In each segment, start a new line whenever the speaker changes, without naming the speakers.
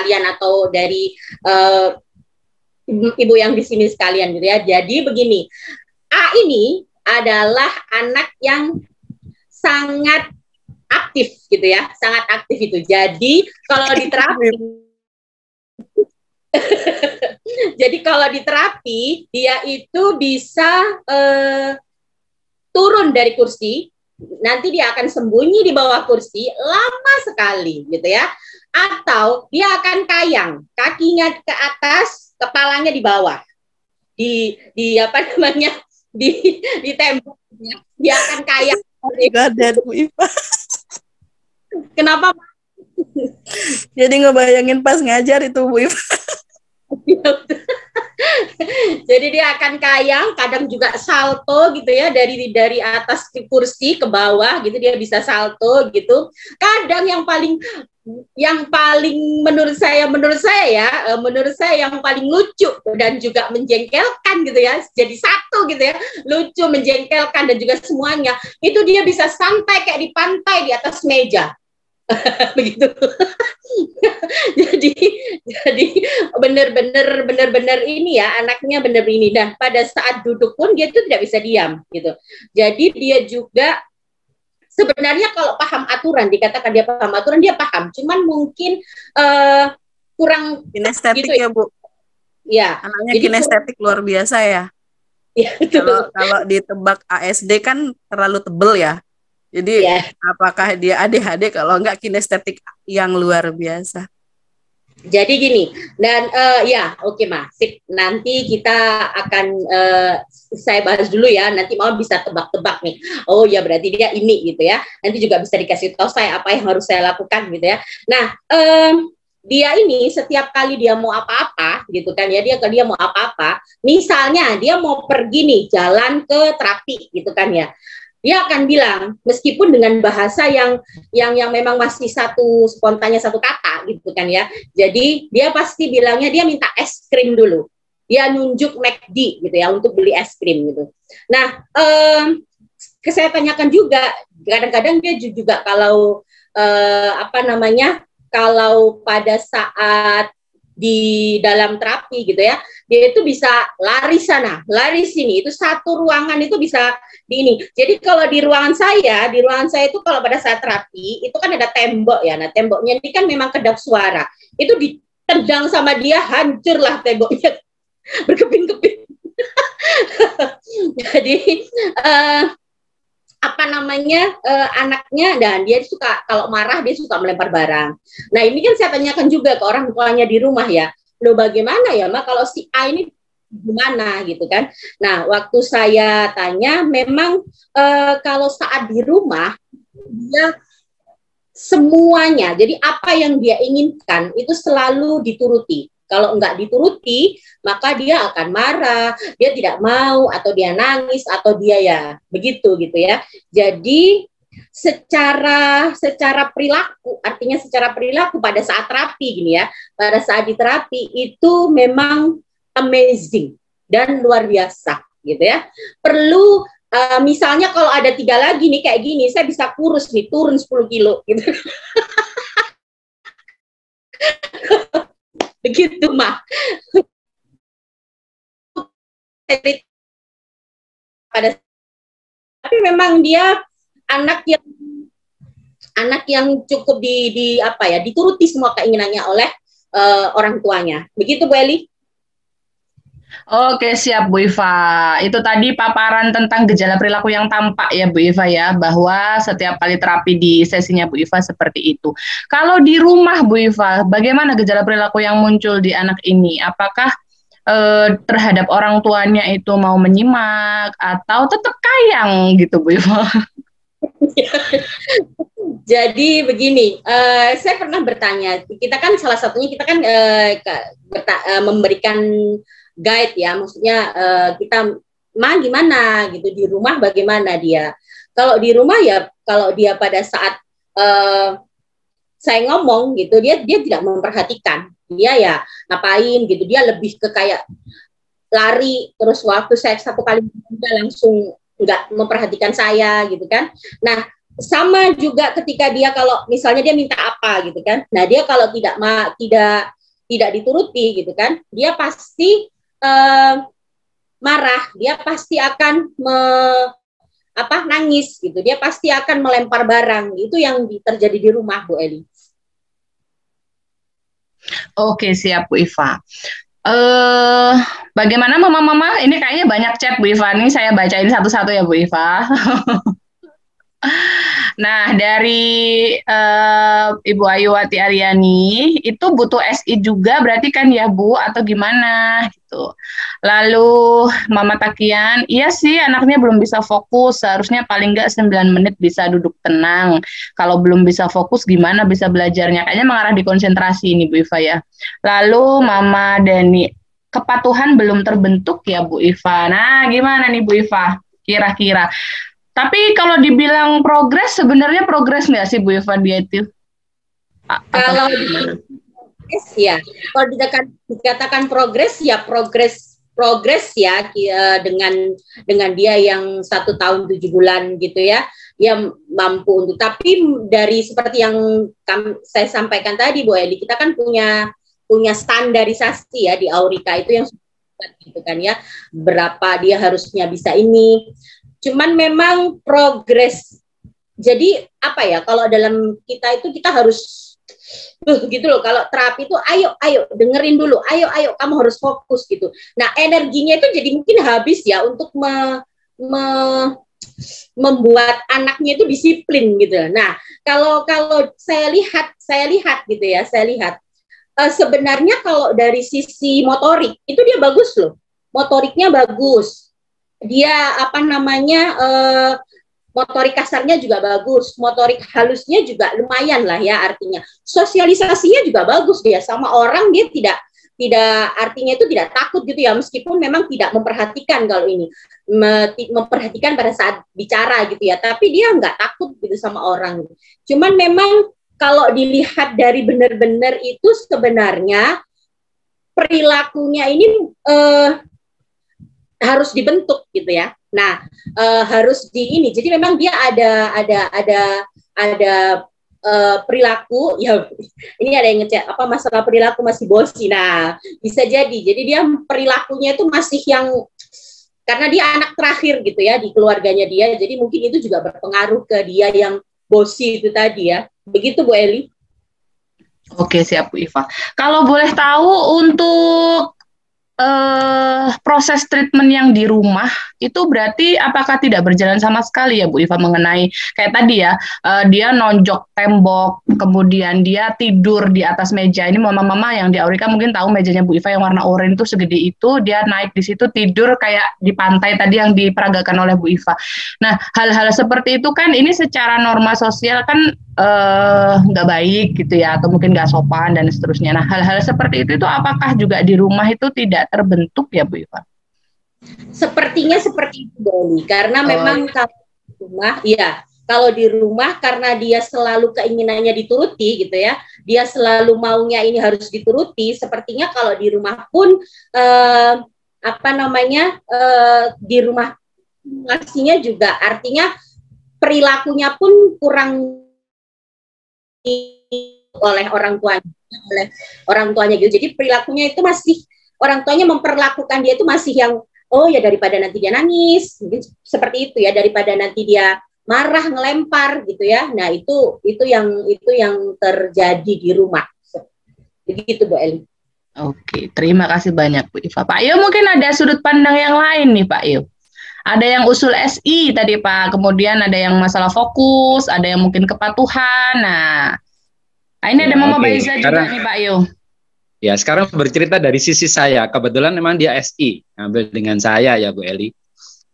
sekalian atau dari ibu yang di sini sekalian gitu ya. Jadi begini, A ini adalah anak yang sangat aktif gitu ya, sangat aktif itu. Jadi kalau di terapi jadi kalau di terapi dia itu bisa turun dari kursi, nanti dia akan sembunyi di bawah kursi lama sekali gitu ya. Atau dia akan kayang, kakinya ke atas, kepalanya di bawah. Di apa namanya? Di tembok. Dia akan kayang.
Gadet Bu Iva.
Kenapa?
Jadi ngebayangin pas ngajar itu Bu Iva.
Jadi dia akan kayang, kadang juga salto gitu ya, dari atas kursi ke bawah gitu dia bisa salto gitu. Kadang yang paling menurut saya yang paling lucu dan juga menjengkelkan gitu ya, jadi satu gitu ya, lucu, menjengkelkan dan juga semuanya, itu dia bisa santai kayak di pantai di atas meja. Begitu. jadi benar-benar ini ya, anaknya benar ini. Dan pada saat duduk pun dia itu tidak bisa diam gitu. Jadi dia juga sebenarnya kalau paham aturan, dikatakan dia paham aturan, dia paham. Cuman mungkin kurang
kinestetik gitu ya Bu.
Ya.
Anaknya kinestetik luar biasa ya.
Ya,
kalau ditebak ASD kan terlalu tebel ya. Jadi apakah dia ADHD kalau enggak kinestetik yang luar biasa?
Jadi gini, dan oke Mas, nanti kita akan saya bahas dulu ya, nanti mau bisa tebak-tebak nih. Oh ya berarti dia ini gitu ya. Nanti juga bisa dikasih tahu saya apa yang harus saya lakukan gitu ya. Nah, dia ini setiap kali dia mau apa-apa gitu kan ya, dia mau apa-apa, misalnya dia mau pergi nih jalan ke terapi gitu kan ya. Dia akan bilang, meskipun dengan bahasa yang memang masih spontannya satu kata gitu kan ya. Jadi dia pasti bilangnya dia minta es krim dulu. Dia nunjuk McD gitu ya untuk beli es krim gitu. Nah, saya tanyakan juga, kadang-kadang dia juga kalau kalau pada saat di dalam terapi gitu ya, dia itu bisa lari sana, lari sini, itu satu ruangan itu bisa di ini. Jadi kalau di ruangan saya itu kalau pada saat terapi itu kan ada tembok ya, nah temboknya ini kan memang kedap suara, itu ditendang sama dia, hancurlah temboknya, berkeping-keping. Jadi anaknya, dan dia suka kalau marah dia suka melempar barang. Nah ini kan saya tanyakan juga ke orang tuanya di rumah ya, loh bagaimana ya Ma kalau si A ini gimana gitu kan. Nah waktu saya tanya memang kalau saat di rumah dia semuanya, jadi apa yang dia inginkan itu selalu dituruti. Kalau enggak dituruti, maka dia akan marah, dia tidak mau, atau dia nangis, atau dia ya begitu gitu ya. Jadi secara perilaku, artinya secara perilaku pada saat terapi gini ya, pada saat di terapi itu memang amazing dan luar biasa gitu ya. Perlu misalnya kalau ada 3 lagi nih kayak gini, saya bisa kurus nih, turun 10 kilo gitu. Begitu mah. Tapi memang dia anak yang cukup dituruti semua keinginannya oleh orang tuanya. Begitu Bu Eli?
Oke, siap Bu Iva. Itu tadi paparan tentang gejala perilaku yang tampak ya Bu Iva ya, bahwa setiap kali terapi di sesinya Bu Iva seperti itu. Kalau di rumah Bu Iva, bagaimana gejala perilaku yang muncul di anak ini? Apakah terhadap orang tuanya itu mau menyimak atau tetap kayang gitu Bu Iva?
Jadi begini, saya pernah bertanya, kita kan salah satunya kita kan memberikan guide ya, maksudnya kita gimana gitu di rumah, bagaimana dia. Kalau di rumah ya, kalau dia pada saat saya ngomong gitu, dia tidak memperhatikan, dia ya ngapain gitu, dia lebih ke kayak lari, terus waktu saya satu kali dia langsung nggak memperhatikan saya gitu kan. Nah sama juga ketika dia kalau misalnya dia minta apa gitu kan, nah dia kalau tidak dituruti gitu kan, dia pasti marah, dia pasti akan nangis gitu, dia pasti akan melempar barang. Itu yang terjadi di rumah, Bu Eli.
Oke, siap Bu Iva. Bagaimana mama-mama? Ini kayaknya banyak chat Bu Iva nih, saya bacain satu-satu ya Bu Iva. Nah, dari Ibu Ayuwati Aryani, itu butuh SI juga berarti kan ya Bu, atau gimana gitu. Lalu Mama Takian, iya sih anaknya belum bisa fokus, seharusnya paling nggak 9 menit bisa duduk tenang. Kalau belum bisa fokus gimana bisa belajarnya? Kayaknya mengarah di konsentrasi ini Bu Iva ya. Lalu Mama Dani, kepatuhan belum terbentuk ya Bu Iva. Nah, gimana nih Bu Iva? Kira-kira. Tapi kalau dibilang progres, sebenarnya progres nggak sih Bu Iva dia itu?
Kalau ya, kalau dikatakan progres ya progres ya, dengan dia yang 1 tahun 7 bulan gitu ya, dia mampu untuk. Tapi dari seperti yang saya sampaikan tadi Bu Eli, kita kan punya standarisasi ya di Aurika itu yang gitu kan ya, berapa dia harusnya bisa ini. Cuman memang progres. Jadi apa ya, kalau dalam kita itu kita harus gitu loh. Kalau terapi itu ayo dengerin dulu, ayo kamu harus fokus gitu. Nah, energinya itu jadi mungkin habis ya untuk membuat anaknya itu disiplin gitu. Nah, kalau saya lihat gitu ya, sebenarnya kalau dari sisi motorik itu dia bagus loh. Motoriknya bagus. Dia motorik kasarnya juga bagus, motorik halusnya juga lumayan lah ya, artinya sosialisasinya juga bagus dia sama orang, dia tidak artinya itu tidak takut gitu ya, meskipun memang tidak memperhatikan kalau ini memperhatikan pada saat bicara gitu ya, tapi dia nggak takut gitu sama orang. Cuman memang kalau dilihat dari benar-benar itu sebenarnya perilakunya ini harus dibentuk gitu ya. Nah, harus jadi memang dia ada perilaku ya. Ini ada yang ngecek apa masalah perilaku masih bosi. Nah, bisa jadi dia perilakunya itu masih yang, karena dia anak terakhir gitu ya di keluarganya dia, jadi mungkin itu juga berpengaruh ke dia yang bosi itu tadi ya. Begitu Bu Eli.
Oke, siap Bu Iva. Kalau boleh tahu untuk proses treatment yang di rumah itu berarti apakah tidak berjalan sama sekali ya Bu Iva, mengenai kayak tadi ya, dia nonjok tembok, kemudian dia tidur di atas meja. Ini mama-mama yang di Aurika mungkin tahu mejanya Bu Iva yang warna oranye itu segede itu, dia naik di situ tidur kayak di pantai tadi yang diperagakan oleh Bu Iva. Nah, hal-hal seperti itu kan ini secara norma sosial kan nggak baik gitu ya, atau mungkin nggak sopan dan seterusnya. Nah, hal-hal seperti itu apakah juga di rumah itu tidak terbentuk ya Bu Iva?
Sepertinya seperti itu Doni, karena memang kalau di rumah karena dia selalu keinginannya dituruti gitu ya, dia selalu maunya ini harus dituruti. Sepertinya kalau di rumah pun di rumah ngasihnya juga artinya perilakunya pun kurang oleh orang tuanya gitu. Jadi perilakunya itu masih, orang tuanya memperlakukan dia itu masih yang, oh ya daripada nanti dia nangis gitu, seperti itu ya, daripada nanti dia marah ngelempar gitu ya. Nah, itu yang terjadi di rumah. Begitu Bu Eli.
Oke, terima kasih banyak Bu Iva. Pak Yo, mungkin ada sudut pandang yang lain nih Pak Yo. Ada yang usul SI tadi Pak, kemudian ada yang masalah fokus, ada yang mungkin kepatuhan. Nah, ini ada Mama Baiza juga nih Pak Yo.
Ya, sekarang bercerita dari sisi saya. Kebetulan memang dia SI, ngambil dengan saya ya Bu Eli.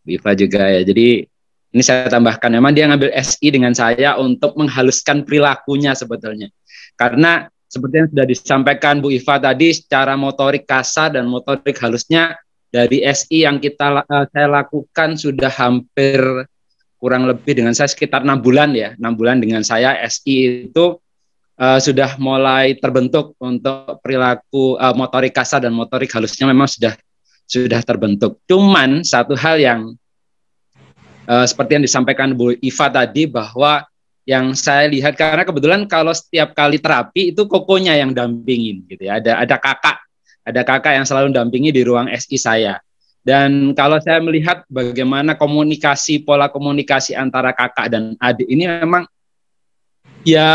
Bu Iva juga ya. Jadi ini saya tambahkan, memang dia ngambil SI dengan saya untuk menghaluskan perilakunya sebetulnya. Karena seperti yang sudah disampaikan Bu Iva tadi, secara motorik kasar dan motorik halusnya dari SI yang saya lakukan sudah hampir kurang lebih dengan saya sekitar 6 bulan ya. 6 bulan dengan saya SI itu sudah mulai terbentuk untuk perilaku motorik kasar dan motorik halusnya memang sudah terbentuk. Cuman satu hal yang seperti yang disampaikan Bu Iva tadi, bahwa yang saya lihat, karena kebetulan kalau setiap kali terapi itu kokonya yang dampingin gitu ya. Ada kakak yang selalu dampingi di ruang SI saya. Dan kalau saya melihat bagaimana pola komunikasi antara kakak dan adik ini memang ya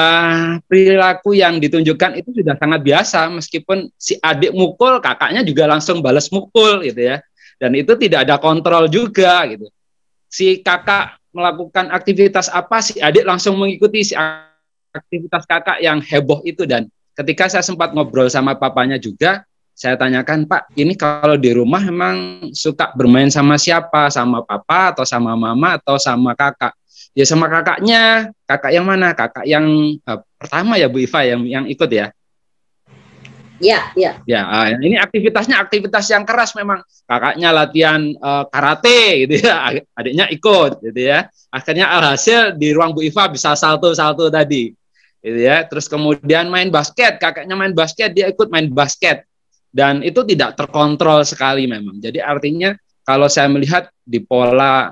perilaku yang ditunjukkan itu sudah sangat biasa, meskipun si adik mukul, kakaknya juga langsung balas mukul gitu ya. Dan itu tidak ada kontrol juga gitu. Si kakak melakukan aktivitas apa, si adik langsung mengikuti si aktivitas kakak yang heboh itu. Dan ketika saya sempat ngobrol sama papanya juga, saya tanyakan, Pak, ini kalau di rumah memang suka bermain sama siapa? Sama papa atau sama mama atau sama kakak? Ya sama kakaknya. Kakak yang mana? Kakak yang pertama ya Bu Iva yang ikut ya?
Ya.
Ini aktivitasnya aktivitas yang keras memang. Kakaknya latihan karate gitu ya, adiknya ikut gitu ya. Akhirnya alhasil di ruang Bu Iva bisa salto-salto tadi. Gitu ya. Terus kemudian main basket, kakaknya main basket, dia ikut main basket. Dan itu tidak terkontrol sekali memang. Jadi artinya kalau saya melihat di pola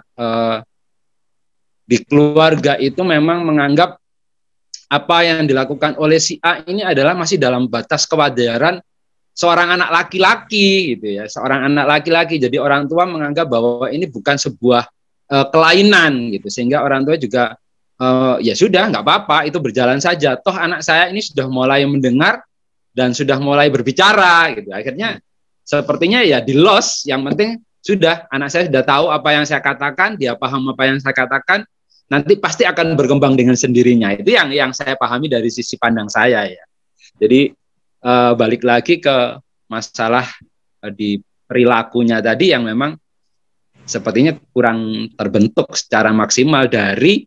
di keluarga itu memang menganggap apa yang dilakukan oleh si A ini adalah masih dalam batas kewajaran seorang anak laki-laki gitu ya, seorang anak laki-laki. Jadi orang tua menganggap bahwa ini bukan sebuah kelainan gitu, sehingga orang tua juga ya sudah nggak apa-apa, itu berjalan saja. Toh anak saya ini sudah mulai mendengar dan sudah mulai berbicara gitu. Akhirnya sepertinya ya di los, yang penting sudah anak saya sudah tahu apa yang saya katakan, dia paham apa yang saya katakan. Nanti pasti akan berkembang dengan sendirinya. Itu yang saya pahami dari sisi pandang saya ya. Jadi balik lagi ke masalah di perilakunya tadi yang memang sepertinya kurang terbentuk secara maksimal dari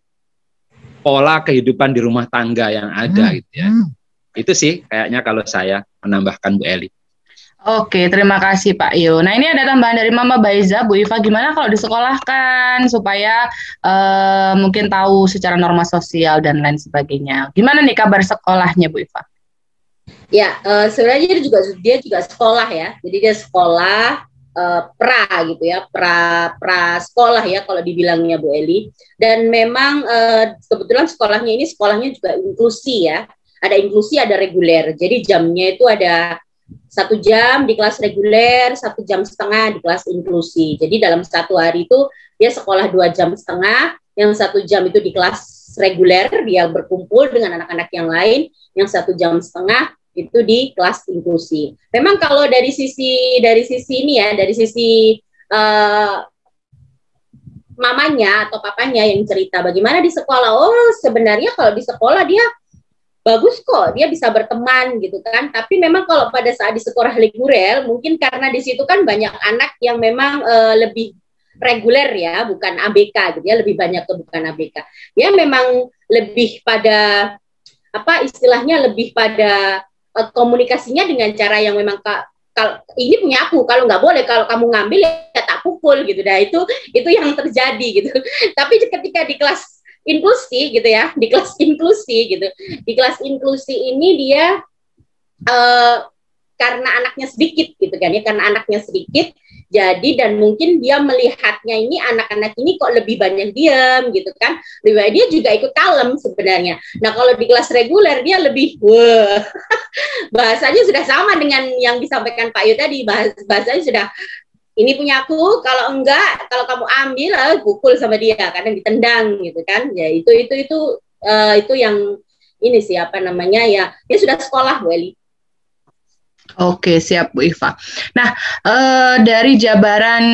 pola kehidupan di rumah tangga yang ada gitu ya. Itu sih kayaknya kalau saya menambahkan Bu Eli.
Oke, terima kasih Pak Yo. Nah, ini ada tambahan dari Mama Baiza, Bu Iva, gimana kalau disekolahkan supaya mungkin tahu secara norma sosial dan lain sebagainya. Gimana nih kabar sekolahnya, Bu Iva?
Ya, sebenarnya dia juga sekolah ya. Jadi dia sekolah pra gitu ya, pra sekolah ya kalau dibilangnya Bu Eli. Dan memang kebetulan sekolahnya juga inklusi ya. Ada inklusi, ada reguler. Jadi jamnya itu ada 1 jam di kelas reguler, 1,5 jam di kelas inklusi. Jadi dalam 1 hari itu dia sekolah 2,5 jam, yang 1 jam itu di kelas reguler, dia berkumpul dengan anak-anak yang lain, yang 1,5 jam itu di kelas inklusi. Memang kalau dari sisi ini ya, dari sisi mamanya atau papanya yang cerita bagaimana di sekolah, oh sebenarnya kalau di sekolah dia bagus kok, dia bisa berteman gitu kan. Tapi memang kalau pada saat di sekolah reguler, mungkin karena di situ kan banyak anak yang memang lebih reguler ya, bukan ABK gitu ya, lebih banyak ke bukan ABK. Ya memang lebih pada istilahnya lebih pada komunikasinya dengan cara yang memang kalau ini punya aku, kalau nggak boleh, kalau kamu ngambil ya tak pukul gitu. Nah itu yang terjadi gitu. Tapi ketika di kelas inklusi gitu ya, di kelas inklusi ini dia karena anaknya sedikit gitu kan ya, karena anaknya sedikit, jadi dan mungkin dia melihatnya ini anak-anak ini kok lebih banyak diam gitu kan, dia juga ikut kalem sebenarnya. Nah kalau di kelas reguler dia lebih bahasanya sudah sama dengan yang disampaikan Pak Yu tadi, bahasanya sudah ini punya aku, kalau enggak, kalau kamu ambil, pukul sama dia, kadang ditendang gitu kan. Ya itu yang ini sih ya, dia sudah sekolah Bu Eli.
Oke, siap Bu Iva. Nah, dari jabaran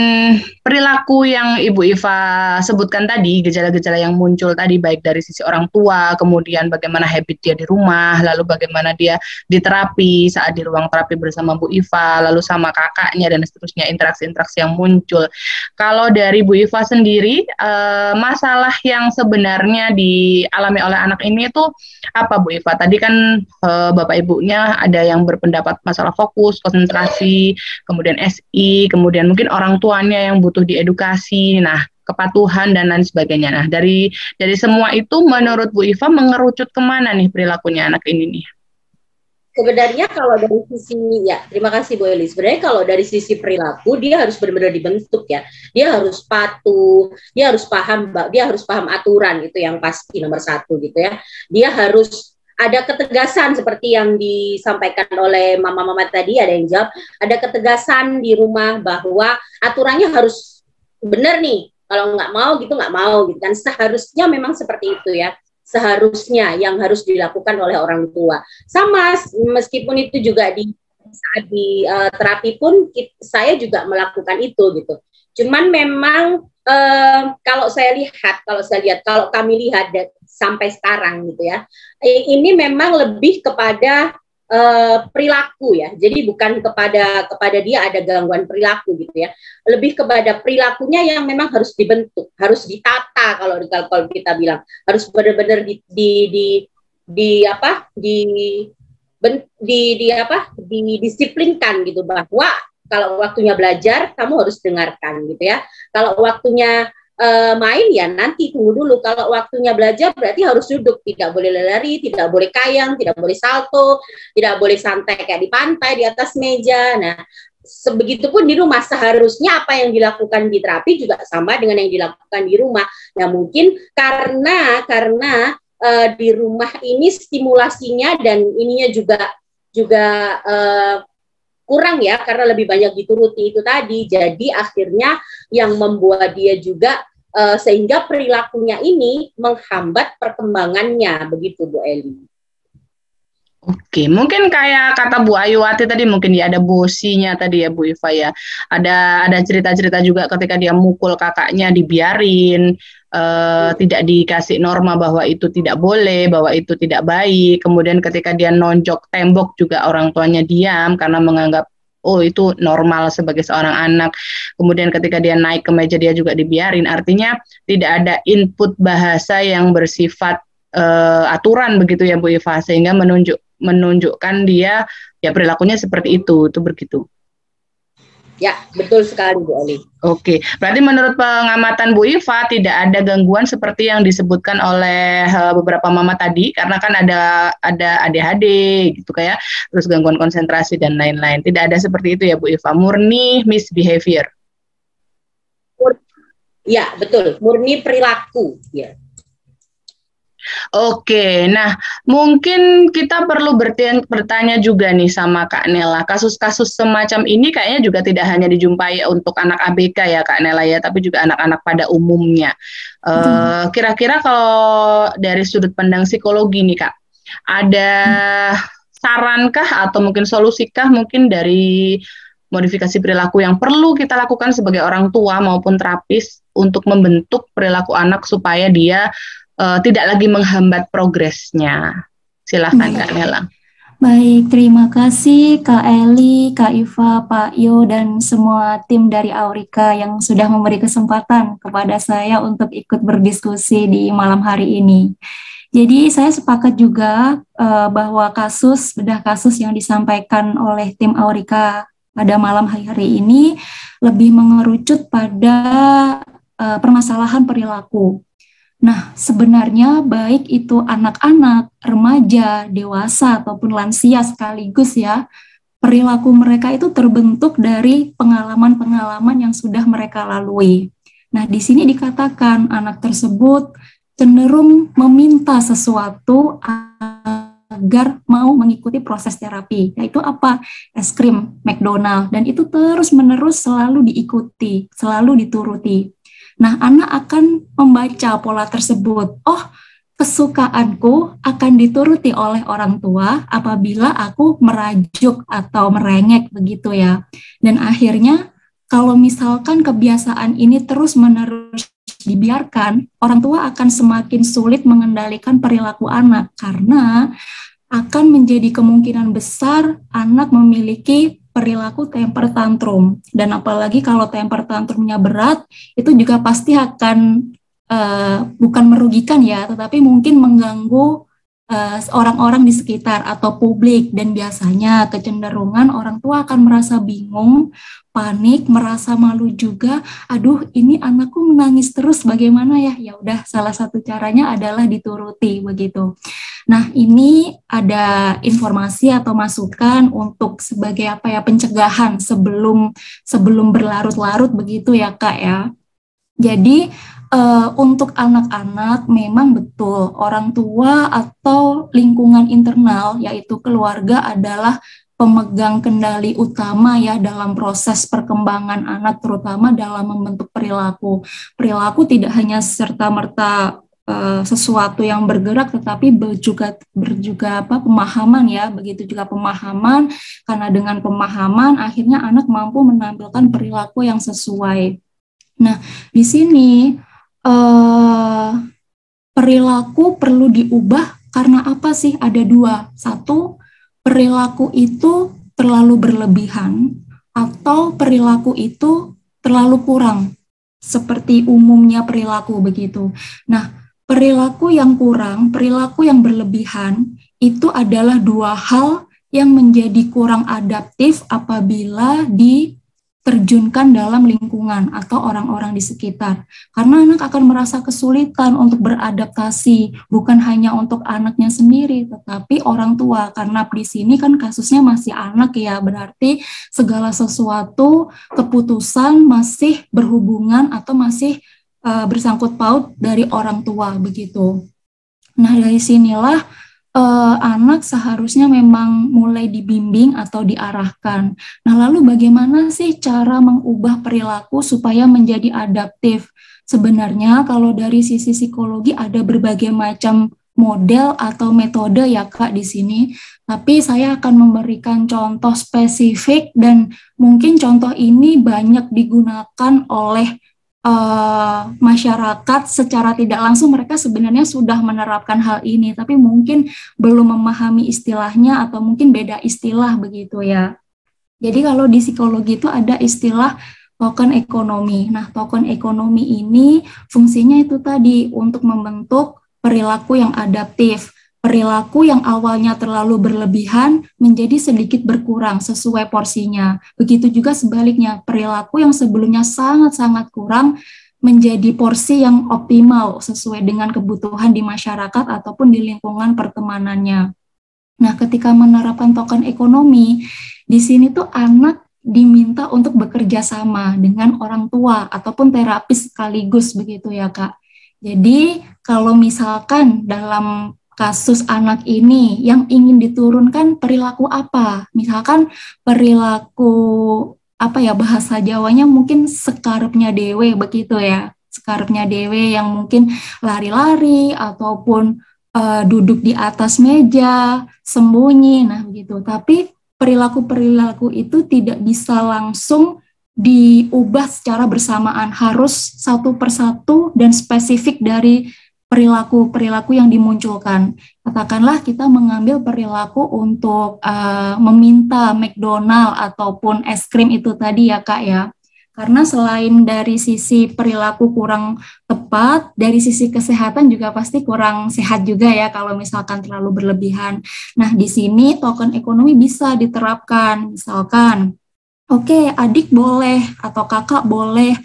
perilaku yang Ibu Iva sebutkan tadi, gejala-gejala yang muncul tadi, baik dari sisi orang tua, kemudian bagaimana habit dia di rumah, lalu bagaimana dia di terapi, saat di ruang terapi bersama Bu Iva, lalu sama kakaknya, dan seterusnya, interaksi-interaksi yang muncul. Kalau dari Bu Iva sendiri, masalah yang sebenarnya dialami oleh anak ini itu apa Bu Iva? Tadi kan Bapak Ibunya ada yang berpendapat masalah fokus, konsentrasi, kemudian SI, kemudian mungkin orang tuanya yang butuh diedukasi, nah kepatuhan dan lain sebagainya. Nah dari semua itu menurut Bu Iva mengerucut kemana nih perilakunya anak ini nih?
Sebenarnya kalau dari sisi, ya terima kasih Bu Eli. Sebenarnya kalau dari sisi perilaku dia harus benar-benar dibentuk ya. Dia harus patuh, dia harus paham aturan, itu yang pasti nomor satu gitu ya. Dia harus ada ketegasan seperti yang disampaikan oleh mama-mama tadi, ada yang jawab, ada ketegasan di rumah bahwa aturannya harus benar nih. Kalau nggak mau gitu kan. Seharusnya memang seperti itu ya. Seharusnya yang harus dilakukan oleh orang tua. Sama, meskipun itu juga saat di terapi pun saya juga melakukan itu gitu. Cuman memang kalau kami lihat sampai sekarang gitu ya, ini memang lebih kepada perilaku ya. Jadi bukan kepada dia ada gangguan perilaku gitu ya. Lebih kepada perilakunya yang memang harus dibentuk, harus ditata kalau kita bilang. Harus benar-benar didisiplinkan gitu, bahwa kalau waktunya belajar kamu harus dengarkan gitu ya. Kalau waktunya main ya nanti tunggu dulu. Kalau waktunya belajar berarti harus duduk, tidak boleh lari, tidak boleh kayang, tidak boleh salto, tidak boleh santai kayak di pantai di atas meja. Nah, sebegitupun di rumah, seharusnya apa yang dilakukan di terapi juga sama dengan yang dilakukan di rumah. Nah, mungkin karena di rumah ini stimulasinya dan ininya juga kurang ya, karena lebih banyak dituruti itu tadi. Jadi akhirnya yang membuat dia juga sehingga perilakunya ini menghambat perkembangannya, begitu Bu Eli.
Oke, mungkin kayak kata Bu Ayuwati tadi, mungkin ya ada bosinya tadi ya Bu Iva ya. Ada cerita-cerita juga ketika dia mukul kakaknya dibiarin, tidak dikasih norma bahwa itu tidak boleh, bahwa itu tidak baik. Kemudian ketika dia nonjok tembok juga orang tuanya diam karena menganggap oh itu normal sebagai seorang anak. Kemudian ketika dia naik ke meja dia juga dibiarin. Artinya tidak ada input bahasa yang bersifat aturan begitu ya Bu Iva, sehingga menunjukkan dia ya perilakunya seperti itu begitu.
Ya, betul sekali Bu Eli.
Oke, berarti menurut pengamatan Bu Iva tidak ada gangguan seperti yang disebutkan oleh beberapa mama tadi, karena kan ada ADHD gitu kayak, terus gangguan konsentrasi dan lain-lain. Tidak ada seperti itu ya Bu Iva, murni misbehavior.
Ya, betul, murni perilaku ya.
Oke, nah mungkin kita perlu bertanya juga nih sama Kak Nela. Kasus-kasus semacam ini kayaknya juga tidak hanya dijumpai untuk anak ABK ya Kak Nela ya, tapi juga anak-anak pada umumnya. Kira-kira kalau dari sudut pandang psikologi nih Kak, ada sarankah atau mungkin solusikah mungkin dari modifikasi perilaku yang perlu kita lakukan sebagai orang tua maupun terapis untuk membentuk perilaku anak supaya dia tidak lagi menghambat progresnya. Silahkan Kak Nela.
Baik, terima kasih Kak Eli, Kak Iva, Pak Yo, dan semua tim dari Aurika yang sudah memberi kesempatan kepada saya untuk ikut berdiskusi di malam hari ini. Jadi saya sepakat juga bahwa bedah kasus yang disampaikan oleh tim Aurika pada malam hari ini lebih mengerucut pada permasalahan perilaku. Nah, sebenarnya baik itu anak-anak, remaja, dewasa, ataupun lansia sekaligus ya, perilaku mereka itu terbentuk dari pengalaman-pengalaman yang sudah mereka lalui. Nah, di sini dikatakan anak tersebut cenderung meminta sesuatu agar mau mengikuti proses terapi, yaitu apa? Es krim, McDonald, dan itu terus-menerus selalu diikuti, selalu dituruti. Nah, anak akan membaca pola tersebut. Oh, kesukaanku akan dituruti oleh orang tua apabila aku merajuk atau merengek begitu ya. Dan akhirnya kalau misalkan kebiasaan ini terus-menerus dibiarkan, orang tua akan semakin sulit mengendalikan perilaku anak karena akan menjadi kemungkinan besar anak memiliki perilaku temper tantrum, dan apalagi kalau temper tantrumnya berat, itu juga pasti akan bukan merugikan ya, tetapi mungkin mengganggu orang-orang di sekitar atau publik, dan biasanya kecenderungan orang tua akan merasa bingung, panik, merasa malu juga. Aduh, ini anakku menangis terus, bagaimana ya? Ya udah, salah satu caranya adalah dituruti begitu. Nah, ini ada informasi atau masukan untuk sebagai apa ya, pencegahan sebelum berlarut-larut begitu ya Kak ya. Jadi untuk anak-anak memang betul orang tua atau lingkungan internal yaitu keluarga adalah pemegang kendali utama ya dalam proses perkembangan anak, terutama dalam membentuk perilaku. Perilaku tidak hanya serta-merta sesuatu yang bergerak, tetapi juga pemahaman ya, begitu juga pemahaman, karena dengan pemahaman akhirnya anak mampu menampilkan perilaku yang sesuai. Nah, di sini perilaku perlu diubah karena apa sih? Ada dua. Satu, perilaku itu terlalu berlebihan atau perilaku itu terlalu kurang. Seperti umumnya perilaku begitu. Nah, perilaku yang kurang, perilaku yang berlebihan itu adalah dua hal yang menjadi kurang adaptif apabila diterjunkan dalam lingkungan atau orang-orang di sekitar. Karena anak akan merasa kesulitan untuk beradaptasi, bukan hanya untuk anaknya sendiri, tetapi orang tua. Karena di sini kan kasusnya masih anak ya, berarti segala sesuatu, keputusan masih berhubungan atau masih bersangkut paut dari orang tua begitu. Nah, dari sinilah anak seharusnya memang mulai dibimbing atau diarahkan. Nah, lalu bagaimana sih cara mengubah perilaku supaya menjadi adaptif? Sebenarnya kalau dari sisi psikologi ada berbagai macam model atau metode ya Kak di sini, tapi saya akan memberikan contoh spesifik dan mungkin contoh ini banyak digunakan oleh masyarakat secara tidak langsung. Mereka sebenarnya sudah menerapkan hal ini, tapi mungkin belum memahami istilahnya atau mungkin beda istilah begitu ya. Jadi kalau di psikologi itu ada istilah token ekonomi. Nah, token ekonomi ini fungsinya itu tadi untuk membentuk perilaku yang adaptif. Perilaku yang awalnya terlalu berlebihan menjadi sedikit berkurang sesuai porsinya. Begitu juga sebaliknya, perilaku yang sebelumnya sangat-sangat kurang menjadi porsi yang optimal sesuai dengan kebutuhan di masyarakat ataupun di lingkungan pertemanannya. Nah, ketika menerapkan token ekonomi, di sini tuh anak diminta untuk bekerja sama dengan orang tua ataupun terapis sekaligus begitu ya Kak. Jadi kalau misalkan dalam kasus anak ini yang ingin diturunkan perilaku apa? Misalkan perilaku apa ya, bahasa Jawanya mungkin sekarepnya dewe begitu ya. Sekarepnya dewe yang mungkin lari-lari ataupun duduk di atas meja, sembunyi, nah begitu. Tapi perilaku-perilaku itu tidak bisa langsung diubah secara bersamaan, harus satu persatu dan spesifik dari perilaku-perilaku yang dimunculkan. Katakanlah kita mengambil perilaku untuk meminta McDonald ataupun es krim itu tadi ya Kak ya. Karena selain dari sisi perilaku kurang tepat, dari sisi kesehatan juga pasti kurang sehat juga ya kalau misalkan terlalu berlebihan. Nah, di sini token ekonomi bisa diterapkan. Misalkan, oke, adik boleh atau kakak boleh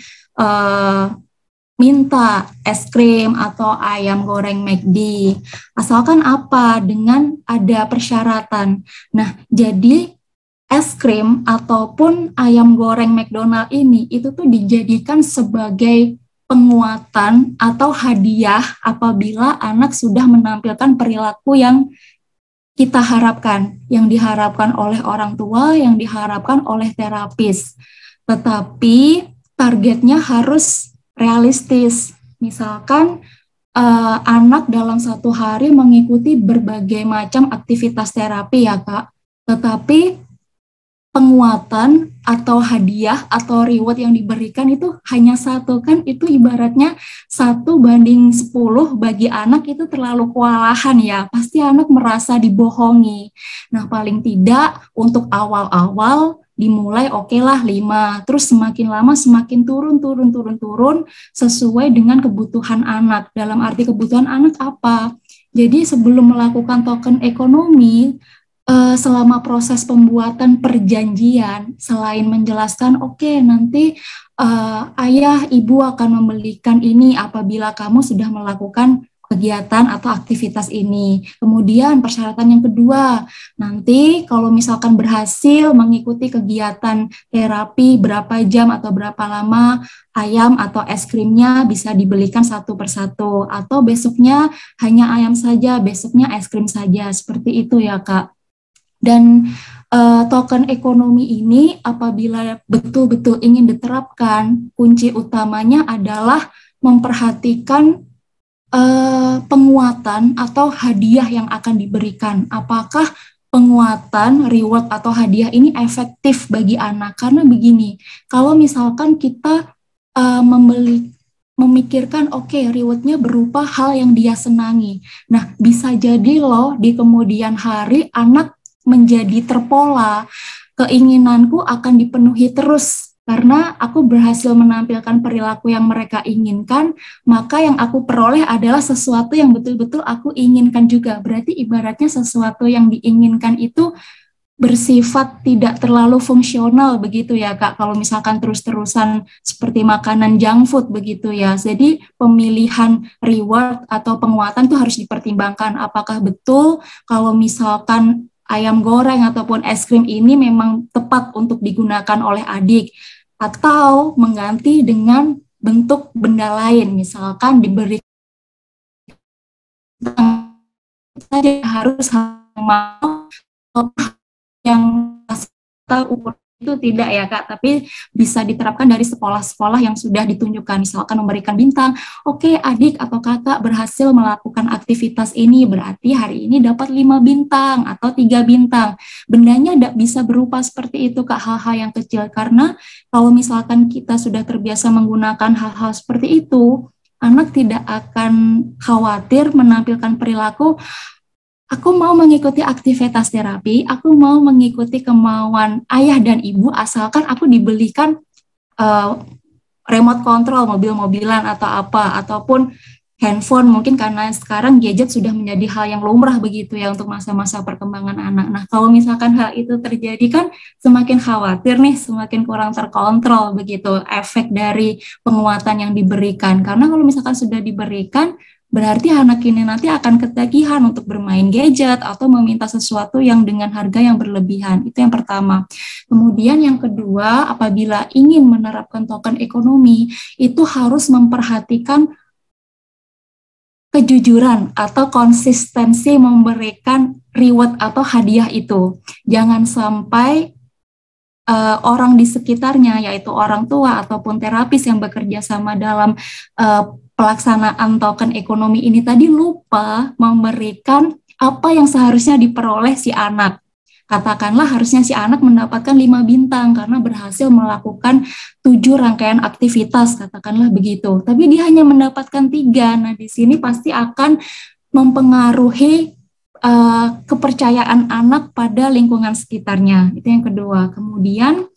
minta es krim atau ayam goreng McD, asalkan apa? Dengan ada persyaratan. Nah, jadi es krim ataupun ayam goreng McDonald ini itu tuh dijadikan sebagai penguatan atau hadiah apabila anak sudah menampilkan perilaku yang kita harapkan, yang diharapkan oleh orang tua, yang diharapkan oleh terapis. Tetapi targetnya harus realistis. Misalkan anak dalam satu hari mengikuti berbagai macam aktivitas terapi ya Kak, tetapi penguatan atau hadiah atau reward yang diberikan itu hanya satu, kan itu ibaratnya 1:10 bagi anak itu terlalu kewalahan ya, pasti anak merasa dibohongi. Nah, paling tidak untuk awal-awal dimulai oke lah 5, terus semakin lama semakin turun sesuai dengan kebutuhan anak. Dalam arti kebutuhan anak apa? Jadi sebelum melakukan token ekonomi, selama proses pembuatan perjanjian, selain menjelaskan oke, nanti ayah ibu akan membelikan ini apabila kamu sudah melakukan kegiatan atau aktivitas ini. Kemudian persyaratan yang kedua, nanti kalau misalkan berhasil mengikuti kegiatan terapi berapa jam atau berapa lama, ayam atau es krimnya bisa dibelikan satu persatu, atau besoknya hanya ayam saja, besoknya es krim saja, seperti itu ya Kak. Dan token ekonomi ini apabila betul-betul ingin diterapkan, kunci utamanya adalah memperhatikan penguatan atau hadiah yang akan diberikan. Apakah penguatan, reward atau hadiah ini efektif bagi anak? Karena begini, kalau misalkan kita memikirkan oke, rewardnya berupa hal yang dia senangi. Nah, bisa jadi loh di kemudian hari anak menjadi terpola, keinginanku akan dipenuhi terus karena aku berhasil menampilkan perilaku yang mereka inginkan, maka yang aku peroleh adalah sesuatu yang betul-betul aku inginkan juga. Berarti ibaratnya sesuatu yang diinginkan itu bersifat tidak terlalu fungsional begitu ya Kak, kalau misalkan terus-terusan seperti makanan junk food begitu ya. Jadi pemilihan reward atau penguatan itu harus dipertimbangkan apakah betul kalau misalkan ayam goreng ataupun es krim ini memang tepat untuk digunakan oleh adik, atau mengganti dengan bentuk benda lain, misalkan diberi saja harus mau yang ukur itu tidak ya Kak, tapi bisa diterapkan dari sekolah-sekolah yang sudah ditunjukkan, misalkan memberikan bintang, oke, adik atau kakak berhasil melakukan aktivitas ini, berarti hari ini dapat 5 bintang atau 3 bintang. Bendanya tidak bisa berupa seperti itu Kak, hal-hal yang kecil, karena kalau misalkan kita sudah terbiasa menggunakan hal-hal seperti itu, anak tidak akan khawatir menampilkan perilaku aku mau mengikuti aktivitas terapi, aku mau mengikuti kemauan ayah dan ibu asalkan aku dibelikan remote control mobil-mobilan atau apa, ataupun handphone, mungkin karena sekarang gadget sudah menjadi hal yang lumrah begitu ya untuk masa-masa perkembangan anak. Nah, kalau misalkan hal itu terjadi kan semakin khawatir nih, semakin kurang terkontrol begitu efek dari penguatan yang diberikan. Karena kalau misalkan sudah diberikan, berarti anak ini nanti akan ketagihan untuk bermain gadget atau meminta sesuatu yang dengan harga yang berlebihan. Itu yang pertama. Kemudian yang kedua, apabila ingin menerapkan token ekonomi, itu harus memperhatikan kejujuran atau konsistensi memberikan reward atau hadiah itu. Jangan sampai orang di sekitarnya, yaitu orang tua ataupun terapis yang bekerja sama dalam pelaksanaan token ekonomi ini tadi lupa memberikan apa yang seharusnya diperoleh si anak. Katakanlah harusnya si anak mendapatkan 5 bintang karena berhasil melakukan 7 rangkaian aktivitas, katakanlah begitu. Tapi dia hanya mendapatkan 3. Nah, di sini pasti akan mempengaruhi kepercayaan anak pada lingkungan sekitarnya. Itu yang kedua. Kemudian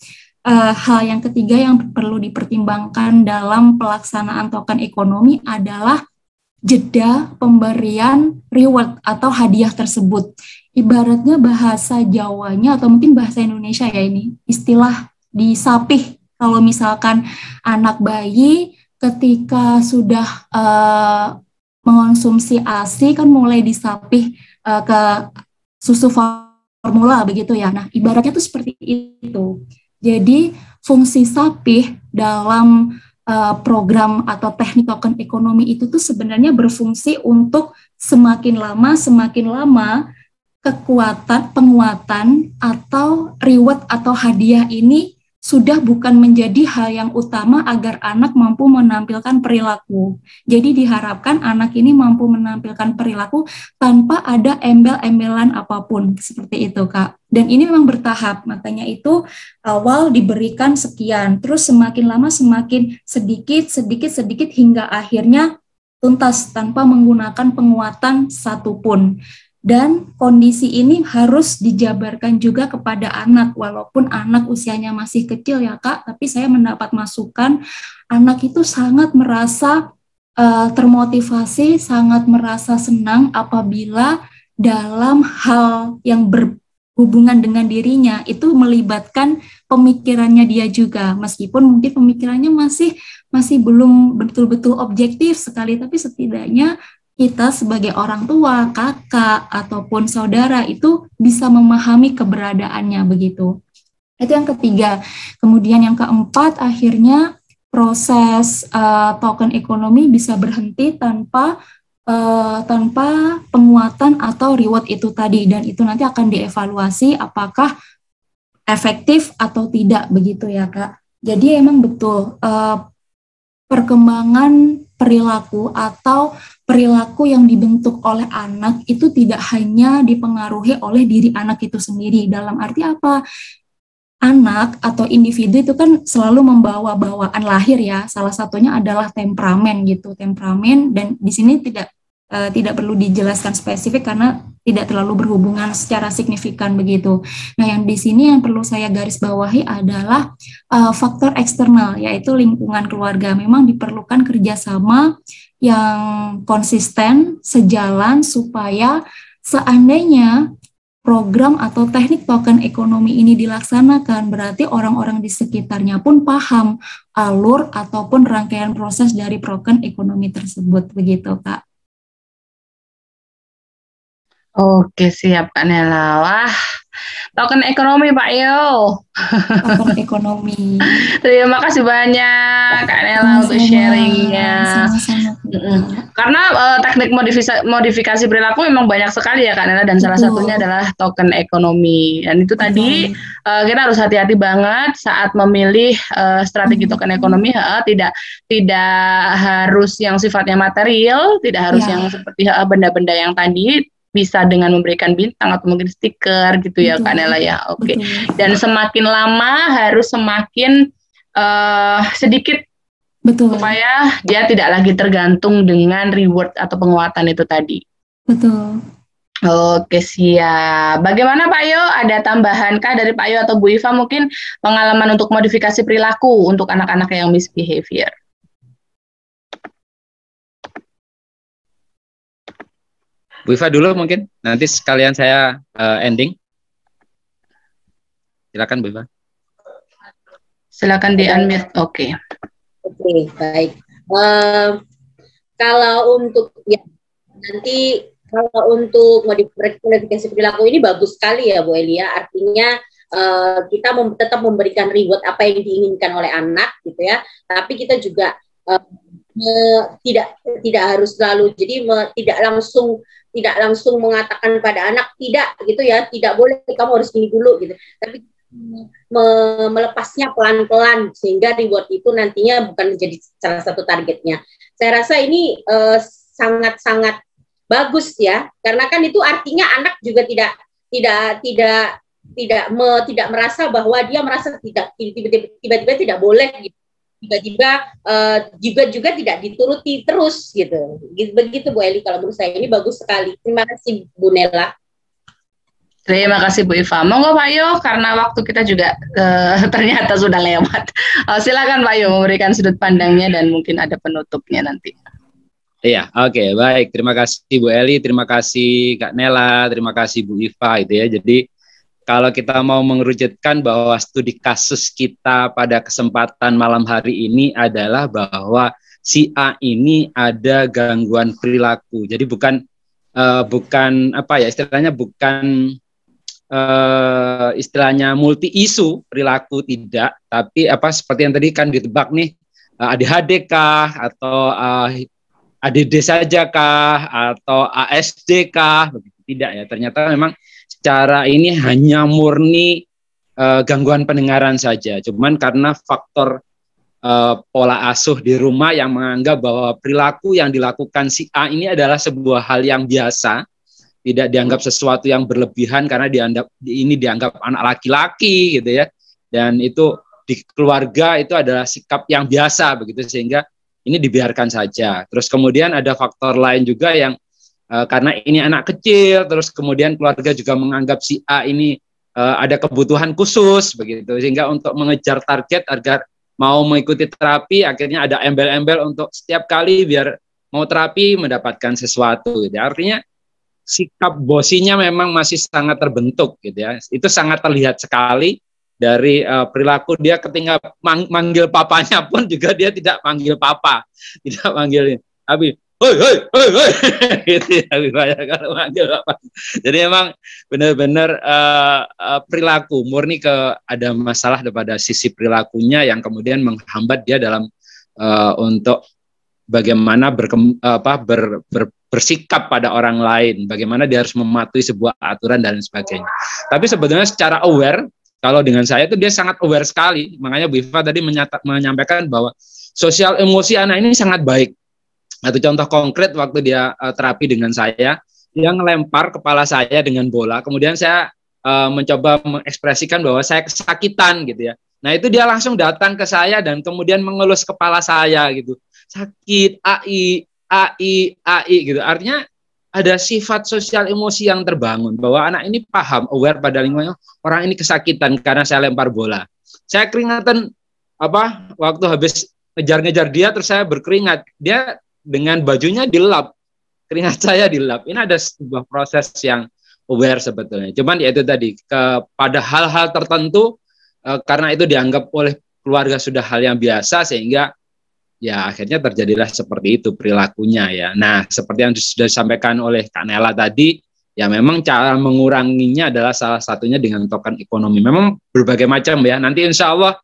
hal yang ketiga yang perlu dipertimbangkan dalam pelaksanaan token ekonomi adalah jeda pemberian reward atau hadiah tersebut. Ibaratnya bahasa Jawanya atau mungkin bahasa Indonesia ya ini, istilah disapih. Kalau misalkan anak bayi ketika sudah mengonsumsi ASI kan mulai disapih ke susu formula begitu ya. Nah, ibaratnya tuh seperti itu. Jadi fungsi sapih dalam program atau teknik token ekonomi itu tuh sebenarnya berfungsi untuk semakin lama kekuatan, penguatan atau reward atau hadiah ini sudah bukan menjadi hal yang utama agar anak mampu menampilkan perilaku. Jadi diharapkan anak ini mampu menampilkan perilaku tanpa ada embel-embelan apapun, seperti itu Kak. Dan ini memang bertahap, makanya itu awal diberikan sekian, terus semakin lama semakin sedikit hingga akhirnya tuntas tanpa menggunakan penguatan satupun. Dan kondisi ini harus dijabarkan juga kepada anak, walaupun anak usianya masih kecil ya Kak, tapi saya mendapat masukan anak itu sangat merasa termotivasi, sangat merasa senang apabila dalam hal yang berhubungan dengan dirinya itu melibatkan pemikirannya dia juga, meskipun mungkin pemikirannya masih belum betul-betul objektif sekali, tapi setidaknya kita sebagai orang tua, kakak, ataupun saudara itu bisa memahami keberadaannya begitu. Itu yang ketiga. Kemudian yang keempat, akhirnya proses token ekonomi bisa berhenti tanpa penguatan atau reward itu tadi, dan itu nanti akan dievaluasi apakah efektif atau tidak begitu ya Kak. Jadi emang betul perkembangan perilaku atau perilaku yang dibentuk oleh anak itu tidak hanya dipengaruhi oleh diri anak itu sendiri. Dalam arti apa? Anak atau individu itu kan selalu membawa bawaan lahir ya. Salah satunya adalah temperamen gitu, temperamen, dan di sini tidak perlu dijelaskan spesifik karena tidak terlalu berhubungan secara signifikan begitu. Nah, yang di sini yang perlu saya garis bawahi adalah faktor eksternal, yaitu lingkungan keluarga. Memang diperlukan kerjasama yang konsisten, sejalan, supaya seandainya program atau teknik token ekonomi ini dilaksanakan, berarti orang-orang di sekitarnya pun paham alur ataupun rangkaian proses dari token ekonomi tersebut, begitu Kak.
Oke, siap Kak Nela. Wah, token ekonomi Pak Yo.
Token ekonomi.
Terima kasih banyak Kak Nela untuk sharingnya. Karena teknik modifikasi perilaku memang banyak sekali ya Kak Nela, dan salah satunya adalah token ekonomi. Dan itu tadi kita harus hati-hati banget saat memilih strategi token ekonomi. Tidak harus yang sifatnya material, tidak harus yang seperti benda-benda yang tadi, bisa dengan memberikan bintang atau mungkin stiker gitu ya Kak Nela ya. Oke. Dan semakin lama harus semakin sedikit, supaya dia tidak lagi tergantung dengan reward atau penguatan itu tadi.
Betul.
Oke, siap. Bagaimana Pak Yo? Ada tambahan kah dari Pak Yo atau Bu Iva mungkin pengalaman untuk modifikasi perilaku untuk anak-anak yang misbehavior?
Bu Iva dulu mungkin, nanti sekalian saya ending. Silakan Bu Iva.
Silakan di-unmute. Oke,
baik. Kalau untuk untuk modifikasi perilaku ini bagus sekali ya Bu Elia. Artinya kita tetap memberikan reward apa yang diinginkan oleh anak gitu ya. Tapi kita juga tidak harus selalu, jadi tidak langsung mengatakan pada anak tidak gitu ya, tidak boleh, kamu harus gini dulu gitu, tapi melepasnya pelan-pelan sehingga reward itu nantinya bukan menjadi salah satu targetnya. Saya rasa ini sangat-sangat bagus ya, karena kan itu artinya anak juga tidak merasa bahwa dia merasa tiba-tiba tidak boleh gitu. Tiba-tiba juga tidak dituruti terus gitu. Begitu Bu Eli, kalau menurut saya ini bagus sekali. Terima kasih Bu Nela.
Terima kasih Bu Iva. Monggo Pak Yo, karena waktu kita juga ternyata sudah lewat. Silakan Pak Yo memberikan sudut pandangnya dan mungkin ada penutupnya nanti.
Iya, oke, baik. Terima kasih Bu Eli, terima kasih Kak Nela, terima kasih Bu Iva itu ya. Jadi kalau kita mau mengerucutkan bahwa studi kasus kita pada kesempatan malam hari ini adalah bahwa si A ini ada gangguan perilaku. Jadi bukan apa ya istilahnya, bukan istilahnya multi isu perilaku, tidak, tapi apa seperti yang tadi kan ditebak nih, ADHD kah atau ADD saja kah atau ASD kah, begitu tidak ya. Ternyata memang secara ini hanya murni gangguan pendengaran saja. Cuman karena faktor pola asuh di rumah yang menganggap bahwa perilaku yang dilakukan si A ini adalah sebuah hal yang biasa, tidak dianggap sesuatu yang berlebihan karena dianggap anak laki-laki gitu ya. Dan itu di keluarga itu adalah sikap yang biasa begitu, sehingga ini dibiarkan saja. Terus kemudian ada faktor lain juga yang karena ini anak kecil, terus kemudian keluarga juga menganggap si A ini ada kebutuhan khusus begitu, sehingga untuk mengejar target agar mau mengikuti terapi akhirnya ada embel-embel untuk setiap kali biar mau terapi mendapatkan sesuatu gitu. Artinya sikap bosinya memang masih sangat terbentuk gitu ya. Itu sangat terlihat sekali dari perilaku dia ketika manggil papanya pun juga dia tidak manggil papa, tidak manggil tapi hoi hoi hoi hoi gitu ya, kalau manggil papa. Jadi memang benar-benar perilaku murni ada masalah pada sisi perilakunya yang kemudian menghambat dia dalam untuk bagaimana bersikap pada orang lain, bagaimana dia harus mematuhi sebuah aturan dan sebagainya. Tapi sebetulnya secara aware, kalau dengan saya itu dia sangat aware sekali. Makanya Bu Iva tadi menyampaikan bahwa sosial emosi anak ini sangat baik. Satu contoh konkret waktu dia terapi dengan saya, dia ngelempar kepala saya dengan bola, kemudian saya mencoba mengekspresikan bahwa saya kesakitan gitu ya. Nah itu dia langsung datang ke saya dan kemudian mengelus kepala saya gitu. Sakit, AI gitu. Artinya ada sifat sosial emosi yang terbangun bahwa anak ini paham, aware pada lingkungannya, orang ini kesakitan karena saya lempar bola. Saya keringatan waktu habis ngejar-ngejar dia, terus saya berkeringat. Dia dengan bajunya dilap, keringat saya dilap. Ini ada sebuah proses yang aware sebetulnya. Cuman ya itu tadi, pada hal-hal tertentu karena itu dianggap oleh keluarga sudah hal yang biasa sehingga ya akhirnya terjadilah seperti itu perilakunya ya. Nah seperti yang sudah disampaikan oleh Kak Nela tadi, ya memang cara menguranginya adalah salah satunya dengan token ekonomi. Memang berbagai macam ya. Nanti insya Allah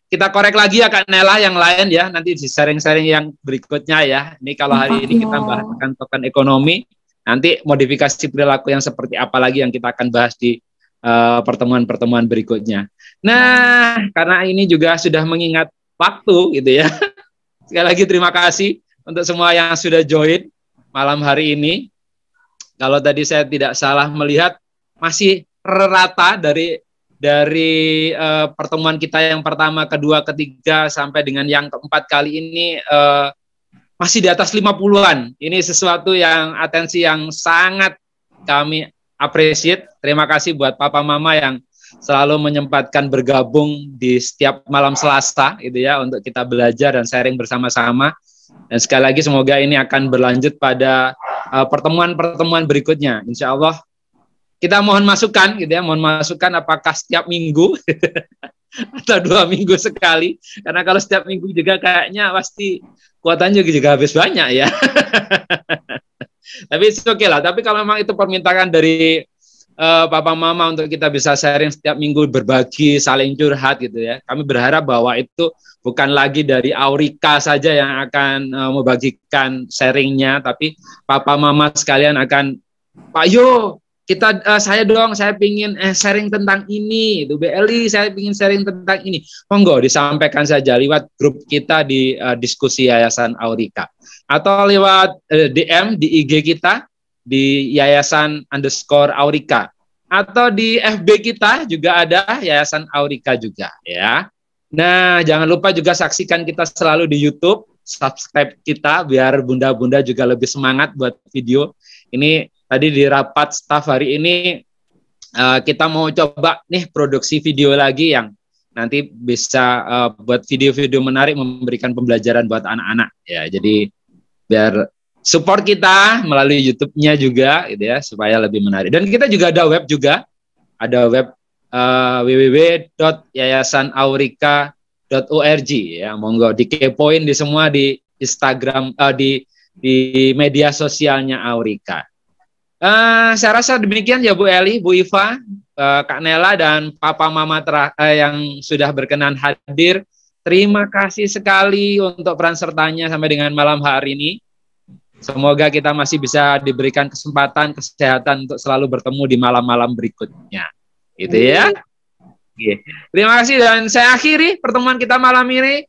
kita korek lagi ya Kak Nela yang lain ya. Nanti di sharing-sharing yang berikutnya ya. Ini kalau hari ini kita bahaskan token ekonomi, nanti modifikasi perilaku yang seperti apa lagi yang kita akan bahas di pertemuan-pertemuan berikutnya. Nah karena ini juga sudah mengingat waktu gitu ya. Sekali lagi terima kasih untuk semua yang sudah join malam hari ini. Kalau tadi saya tidak salah melihat masih rata dari pertemuan kita yang pertama, kedua, ketiga sampai dengan yang keempat kali ini masih di atas 50-an. Ini sesuatu yang atensi yang sangat kami appreciate. Terima kasih buat papa mama yang selalu menyempatkan bergabung di setiap malam Selasa gitu ya untuk kita belajar dan sharing bersama-sama. Dan sekali lagi semoga ini akan berlanjut pada pertemuan-pertemuan berikutnya. Insya Allah kita mohon masukan gitu ya, mohon masukan apakah setiap minggu atau 2 minggu sekali. Karena kalau setiap minggu juga kayaknya pasti kuotanya juga habis banyak ya. Tapi oke lah. Tapi kalau memang itu permintaan dari papa mama untuk kita bisa sharing setiap minggu, berbagi, saling curhat gitu ya. Kami berharap bahwa itu bukan lagi dari Aurika saja yang akan membagikan sharingnya, tapi papa mama sekalian akan, Pak Yo, saya pingin sharing tentang ini, itu BLI saya pingin sharing tentang ini. Monggo disampaikan saja lewat grup kita di diskusi Yayasan Aurika atau lewat DM di IG kita di Yayasan_Aurika atau di FB kita juga ada Yayasan Aurika juga ya. Nah, jangan lupa juga saksikan kita selalu di YouTube, subscribe kita biar bunda-bunda juga lebih semangat buat video. Ini tadi di rapat staff hari ini kita mau coba nih produksi video lagi yang nanti bisa buat video-video menarik memberikan pembelajaran buat anak-anak ya. Jadi biar support kita melalui YouTube-nya juga gitu ya supaya lebih menarik. Dan kita juga ada web www.yayasanaurika.org ya. Monggo dikepoin di semua di Instagram di media sosialnya Aurika. Saya rasa demikian ya Bu Eli, Bu Iva, Kak Nela dan Papa Mama yang sudah berkenan hadir. Terima kasih sekali untuk peran sertanya sampai dengan malam hari ini. Semoga kita masih bisa diberikan kesempatan kesehatan untuk selalu bertemu di malam-malam berikutnya. Gitu ya. Terima kasih dan saya akhiri pertemuan kita malam ini.